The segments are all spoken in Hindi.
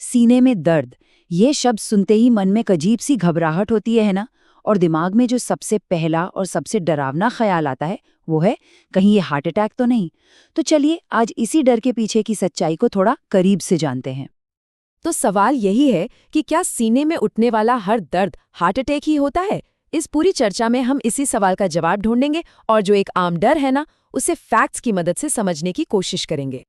सीने में दर्द, ये शब्द सुनते ही मन में एक अजीब सी घबराहट होती है ना। और दिमाग में जो सबसे पहला और सबसे डरावना ख्याल आता है वो है, कहीं ये हार्ट अटैक तो नहीं। तो चलिए आज इसी डर के पीछे की सच्चाई को थोड़ा करीब से जानते हैं। तो सवाल यही है कि क्या सीने में उठने वाला हर दर्द हार्ट अटैक ही होता है? इस पूरी चर्चा में हम इसी सवाल का जवाब ढूंढेंगे और जो एक आम डर है ना, उसे फैक्ट्स की मदद से समझने की कोशिश करेंगे।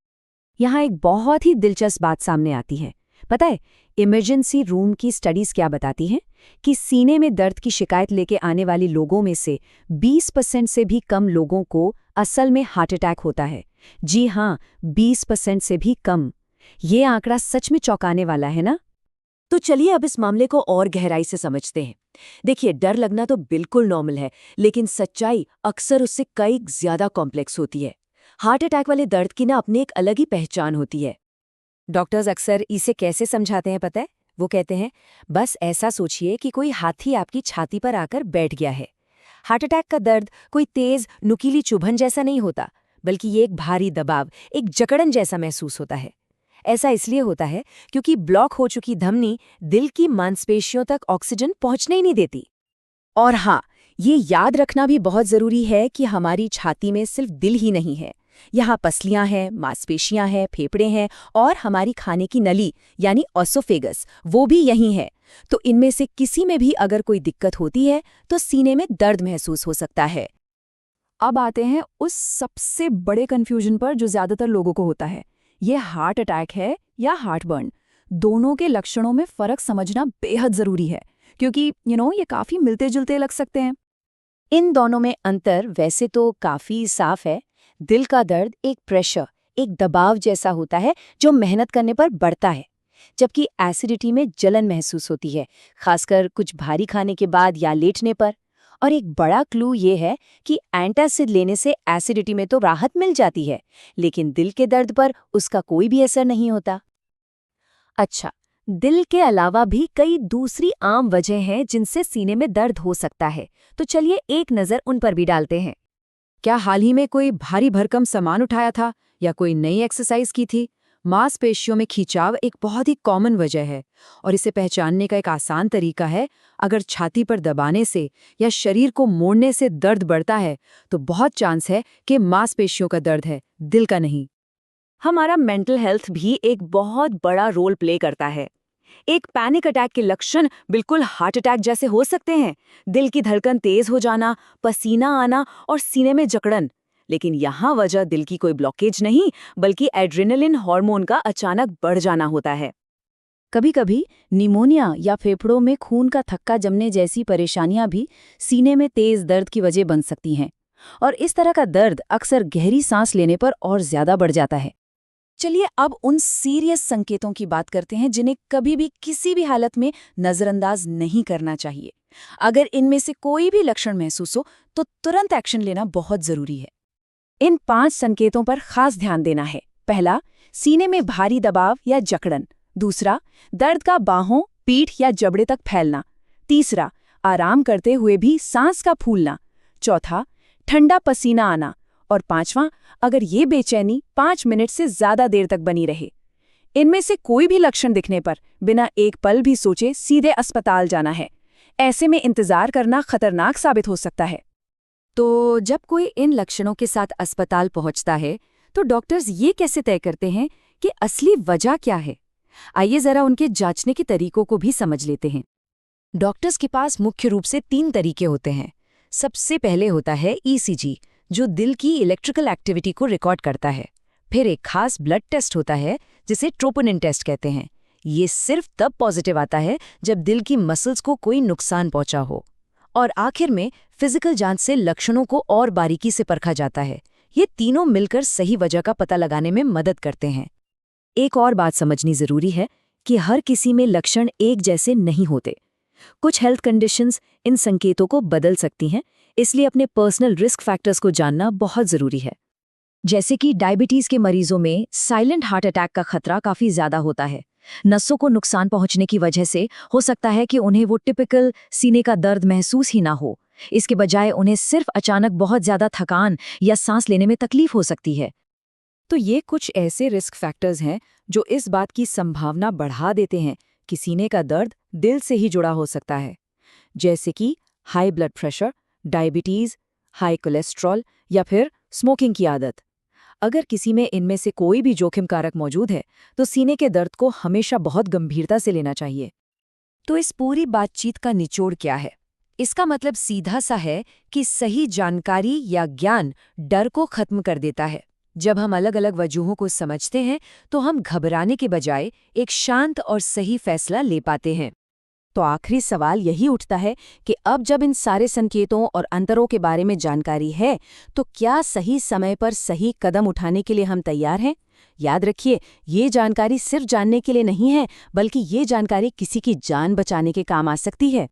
यहाँ एक बहुत ही दिलचस्प बात सामने आती है। पता है, इमरजेंसी रूम की स्टडीज क्या बताती हैं कि सीने में दर्द की शिकायत लेके आने वाले लोगों में से 20% से भी कम लोगों को असल में हार्ट अटैक होता है। जी हाँ, 20% से भी कम। ये आंकड़ा सच में चौंकाने वाला है ना। तो चलिए अब इस मामले को और गहराई से समझते हैं। देखिए, डर लगना तो बिल्कुल नॉर्मल है, लेकिन सच्चाई अक्सर उससे कई ज्यादा कॉम्प्लेक्स होती है। हार्ट अटैक वाले दर्द की ना अपनी एक अलग ही पहचान होती है। डॉक्टर्स अक्सर इसे कैसे समझाते हैं पता है? वो कहते हैं, बस ऐसा सोचिए कि कोई हाथी आपकी छाती पर आकर बैठ गया है। हार्ट अटैक का दर्द कोई तेज नुकीली चुभन जैसा नहीं होता, बल्कि ये एक भारी दबाव, एक जकड़न जैसा महसूस होता है। ऐसा इसलिए होता है क्योंकि ब्लॉक हो चुकी धमनी दिल की मांसपेशियों तक ऑक्सीजन पहुंचने ही नहीं देती। और हाँ, ये याद रखना भी बहुत जरूरी है कि हमारी छाती में सिर्फ दिल ही नहीं है। यहाँ पसलियां हैं, मांसपेशियां हैं, फेफड़े हैं और हमारी खाने की नली यानी ऑसोफेगस, वो भी यहीं है। तो इनमें से किसी में भी अगर कोई दिक्कत होती है तो सीने में दर्द महसूस हो सकता है। अब आते हैं उस सबसे बड़े कन्फ्यूजन पर जो ज्यादातर लोगों को होता है। ये हार्ट अटैक है या हार्ट बर्न? दोनों के लक्षणों में फर्क समझना बेहद जरूरी है, क्योंकि ये काफी मिलते जुलते लग सकते हैं। इन दोनों में अंतर वैसे तो काफी साफ है। दिल का दर्द एक प्रेशर, एक दबाव जैसा होता है जो मेहनत करने पर बढ़ता है, जबकि एसिडिटी में जलन महसूस होती है, खासकर कुछ भारी खाने के बाद या लेटने पर। और एक बड़ा क्लू ये है कि एंटासिड लेने से एसिडिटी में तो राहत मिल जाती है, लेकिन दिल के दर्द पर उसका कोई भी असर नहीं होता। अच्छा, दिल के अलावा भी कई दूसरी आम वजह हैं जिनसे सीने में दर्द हो सकता है, तो चलिए एक नज़र उन पर भी डालते हैं। क्या हाल ही में कोई भारी भरकम सामान उठाया था या कोई नई एक्सरसाइज की थी? मांसपेशियों में खिंचाव एक बहुत ही कॉमन वजह है, और इसे पहचानने का एक आसान तरीका है, अगर छाती पर दबाने से या शरीर को मोड़ने से दर्द बढ़ता है तो बहुत चांस है कि मांसपेशियों का दर्द है, दिल का नहीं। हमारा मेंटल हेल्थ भी एक बहुत बड़ा रोल प्ले करता है। एक पैनिक अटैक के लक्षण बिल्कुल हार्ट अटैक जैसे हो सकते हैं, दिल की धड़कन तेज हो जाना, पसीना आना और सीने में जकड़न। लेकिन यहाँ वजह दिल की कोई ब्लॉकेज नहीं, बल्कि एड्रेनलिन हार्मोन का अचानक बढ़ जाना होता है। कभी कभी निमोनिया या फेफड़ों में खून का थक्का जमने जैसी परेशानियां भी सीने में तेज दर्द की वजह बन सकती हैं, और इस तरह का दर्द अक्सर गहरी सांस लेने पर और ज्यादा बढ़ जाता है। चलिए अब उन सीरियस संकेतों की बात करते हैं जिन्हें कभी भी किसी भी हालत में नजरअंदाज नहीं करना चाहिए। अगर इनमें से कोई भी लक्षण महसूस हो तो तुरंत एक्शन लेना बहुत जरूरी है। इन 5 संकेतों पर खास ध्यान देना है। पहला, सीने में भारी दबाव या जकड़न। दूसरा, दर्द का बाहों, पीठ या जबड़े तक फैलना। तीसरा, आराम करते हुए भी सांस का फूलना। चौथा, ठंडा पसीना आना। और पांचवां, अगर ये बेचैनी 5 मिनट से ज्यादा देर तक बनी रहे। इनमें से कोई भी लक्षण दिखने पर बिना एक पल भी सोचे सीधे अस्पताल जाना है। ऐसे में इंतजार करना खतरनाक साबित हो सकता है। तो जब कोई इन लक्षणों के साथ अस्पताल पहुंचता है तो डॉक्टर्स ये कैसे तय करते हैं कि असली वजह क्या है? आइए जरा उनके जांचने के तरीकों को भी समझ लेते हैं। डॉक्टर्स के पास मुख्य रूप से 3 तरीके होते हैं। सबसे पहले होता है ईसीजी, जो दिल की इलेक्ट्रिकल एक्टिविटी को रिकॉर्ड करता है। फिर एक खास ब्लड टेस्ट होता है जिसे ट्रोपोनिन टेस्ट कहते हैं। ये सिर्फ तब पॉजिटिव आता है जब दिल की मसल्स को कोई नुकसान पहुंचा हो। और आखिर में फिजिकल जांच से लक्षणों को और बारीकी से परखा जाता है। ये तीनों मिलकर सही वजह का पता लगाने में मदद करते हैं। एक और बात समझनी जरूरी है कि हर किसी में लक्षण एक जैसे नहीं होते। कुछ हेल्थ कंडीशंस इन संकेतों को बदल सकती हैं, इसलिए अपने पर्सनल रिस्क फैक्टर्स को जानना बहुत जरूरी है। जैसे कि डायबिटीज के मरीजों में साइलेंट हार्ट अटैक का खतरा काफी ज्यादा होता है। नसों को नुकसान पहुंचने की वजह से हो सकता है कि उन्हें वो टिपिकल सीने का दर्द महसूस ही ना हो। इसके बजाय उन्हें सिर्फ अचानक बहुत ज्यादा थकान या सांस लेने में तकलीफ हो सकती है। तो ये कुछ ऐसे रिस्क फैक्टर्स हैं जो इस बात की संभावना बढ़ा देते हैं कि सीने का दर्द दिल से ही जुड़ा हो सकता है, जैसे कि high blood pressure, diabetes, high cholesterol या फिर स्मोकिंग की आदत। अगर किसी में इनमें से कोई भी जोखिम कारक मौजूद है, तो सीने के दर्द को हमेशा बहुत गंभीरता से लेना चाहिए। तो इस पूरी बातचीत का निचोड़ क्या है? इसका मतलब सीधा सा है कि सही जानकारी या ज्ञान डर को खत्म कर देता है। जब हम अलग अलग वजहों को समझते हैं तो हम घबराने के बजाय एक शांत और सही फैसला ले पाते हैं। तो आखिरी सवाल यही उठता है कि अब जब इन सारे संकेतों और अंतरों के बारे में जानकारी है, तो क्या सही समय पर सही कदम उठाने के लिए हम तैयार हैं? याद रखिए, ये जानकारी सिर्फ जानने के लिए नहीं है, बल्कि ये जानकारी किसी की जान बचाने के काम आ सकती है।